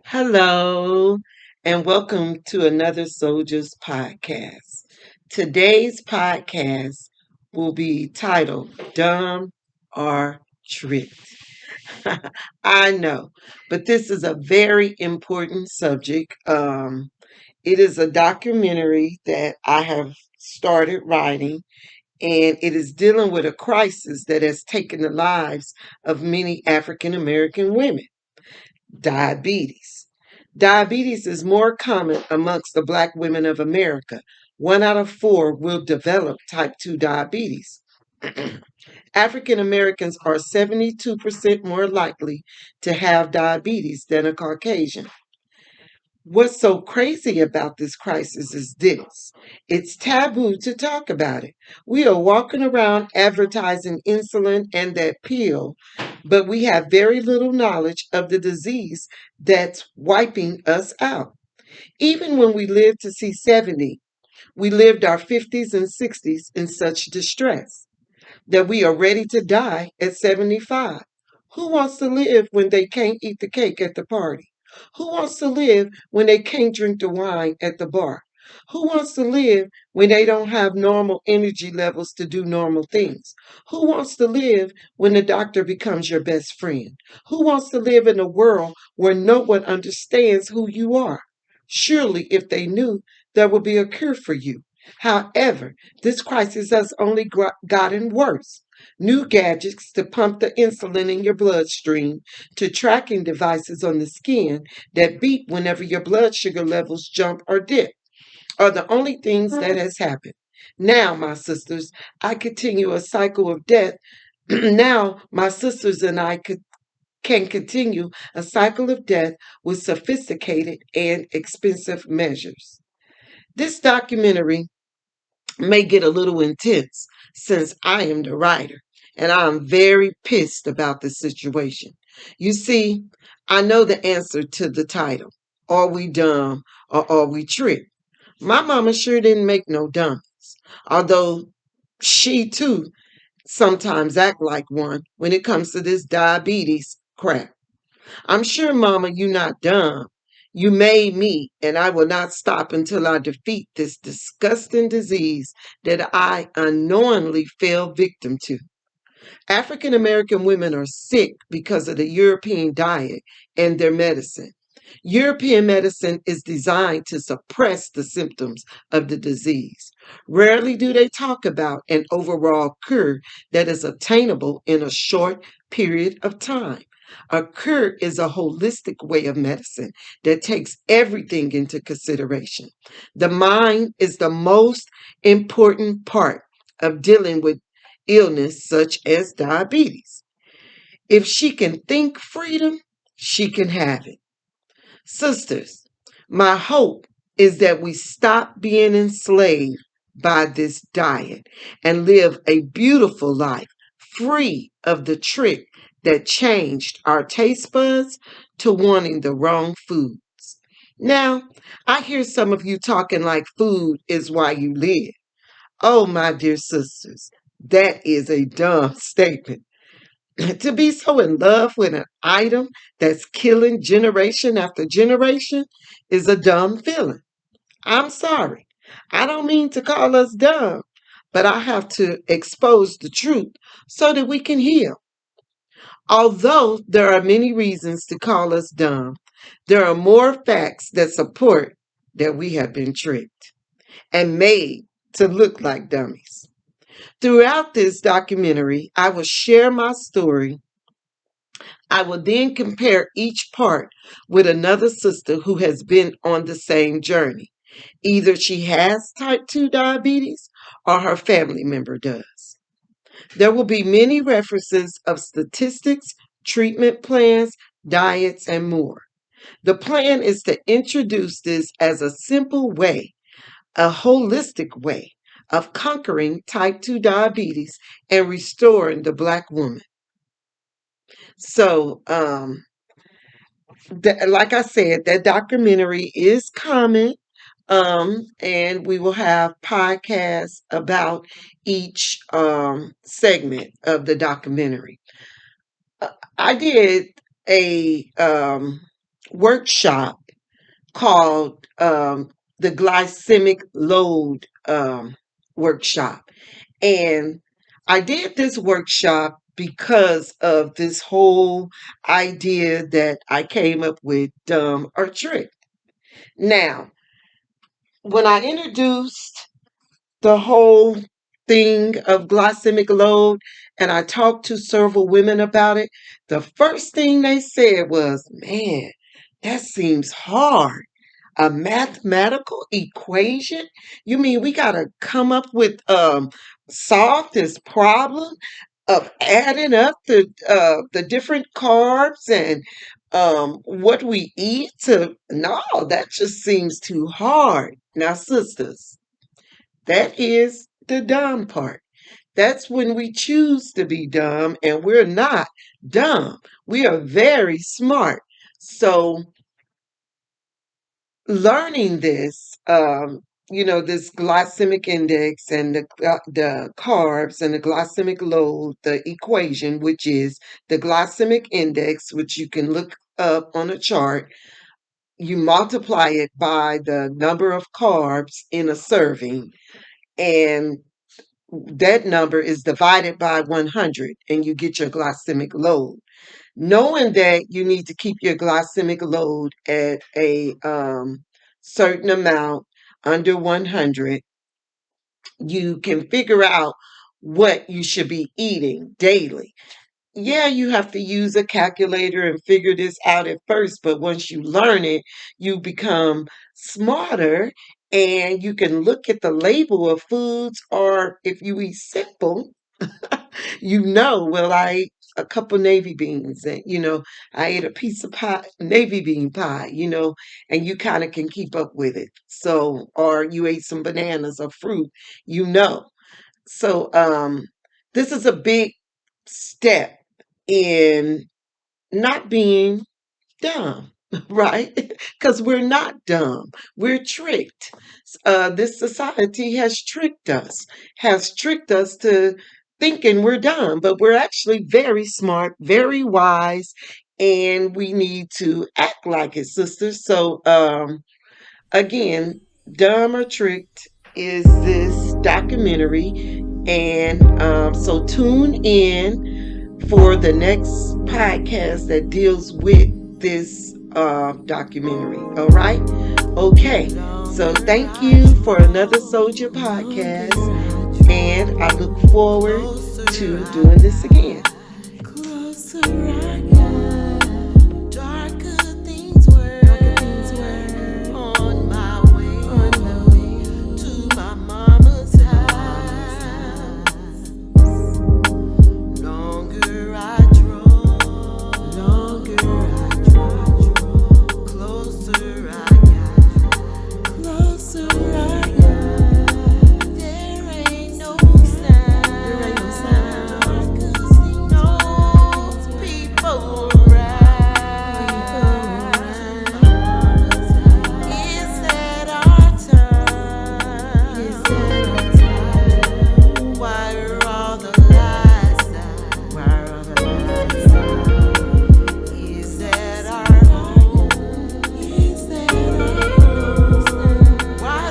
Hello, and welcome to another Soldiers podcast. Today's podcast will be titled Dumb or Tricked. I know, but this is a very important subject. It is a documentary that I have started writing, and it is dealing with a crisis that has taken the lives of many African American women: diabetes. Diabetes is more common amongst the Black women of America. 1 out of 4 will develop type 2 diabetes. African Americans are 72% more likely to have diabetes than a Caucasian. What's so crazy about this crisis is this: it's taboo to talk about it. We are walking around advertising insulin and that pill, but we have very little knowledge of the disease that's wiping us out. Even when we lived to see 70, we lived our 50s and 60s in such distress that we are ready to die at 75. Who wants to live when they can't eat the cake at the party? Who wants to live when they can't drink the wine at the bar? Who wants to live when they don't have normal energy levels to do normal things? Who wants to live when the doctor becomes your best friend? Who wants to live in a world where no one understands who you are? Surely, if they knew, there would be a cure for you. However, this crisis has only gotten worse. New gadgets to pump the insulin in your bloodstream, to tracking devices on the skin that beep whenever your blood sugar levels jump or dip, are the only things that has happened. Now, my sisters, I continue a cycle of death. Now, my sisters and I can continue a cycle of death with sophisticated and expensive measures. This documentary may get a little intense since I am the writer and I'm very pissed about the situation. You see, I know the answer to the title: Are we dumb or are we tricked? My mama sure didn't make no dummies, although she too sometimes act like one when it comes to this diabetes crap. I'm sure, Mama, you not dumb. You made me, and I will not stop until I defeat this disgusting disease that I unknowingly fell victim to. African American women are sick because of the European diet and their medicine. European medicine is designed to suppress the symptoms of the disease. Rarely do they talk about an overall cure that is attainable in a short period of time. A cure is a holistic way of medicine that takes everything into consideration. The mind is the most important part of dealing with illness such as diabetes. If she can think freedom, she can have it. Sisters, my hope is that we stop being enslaved by this diet and live a beautiful life free of the trick that changed our taste buds to wanting the wrong foods. Now, I hear some of you talking like food is why you live. Oh, my dear sisters, that is a dumb statement. To be so in love with an item that's killing generation after generation is a dumb feeling. I'm sorry. I don't mean to call us dumb, but I have to expose the truth so that we can heal. Although there are many reasons to call us dumb, there are more facts that support that we have been tricked and made to look like dummies. Throughout this documentary, I will share my story. I will then compare each part with another sister who has been on the same journey. Either she has type 2 diabetes or her family member does. There will be many references of statistics, treatment plans, diets, and more. The plan is to introduce this as a simple way, a holistic way of conquering type 2 diabetes and restoring the Black woman. So, like I said, that documentary is coming. And we will have podcasts about each segment of the documentary. I did a workshop called the glycemic load workshop. And I did this workshop because of this whole idea that I came up with, dumb or trick. Now, when I introduced the whole thing of glycemic load and I talked to several women about it, the first thing they said was, man, that seems hard. A mathematical equation? You mean we gotta come up with solve this problem of adding up the different carbs and what we eat to, no, that just seems too hard. Now, sisters, that is the dumb part. That's when we choose to be dumb, and we're not dumb. We are very smart. So learning this, this glycemic index and the carbs and the glycemic load, the equation, which is the glycemic index, which you can look up on a chart. You multiply it by the number of carbs in a serving, and that number is divided by 100, and you get your glycemic load. Knowing that you need to keep your glycemic load at a certain amount under 100, you can figure out what you should be eating daily. Yeah, you have to use a calculator and figure this out at first, but once you learn it, you become smarter and you can look at the label of foods, or if you eat simple, well, I ate a couple navy beans and, I ate a piece of pie, navy bean pie, and you kind of can keep up with it. So, or you ate some bananas or fruit, you know. So, this is a big step in not being dumb, right? Because we're not dumb. We're tricked. This society has tricked us to thinking we're dumb, but we're actually very smart, very wise, and we need to act like it, sisters. So, again, Dumb or Tricked is this documentary. And so tune in for the next podcast that deals with this documentary. All right? Okay. So thank you for another Soldier podcast. And I look forward to doing this again. Closer.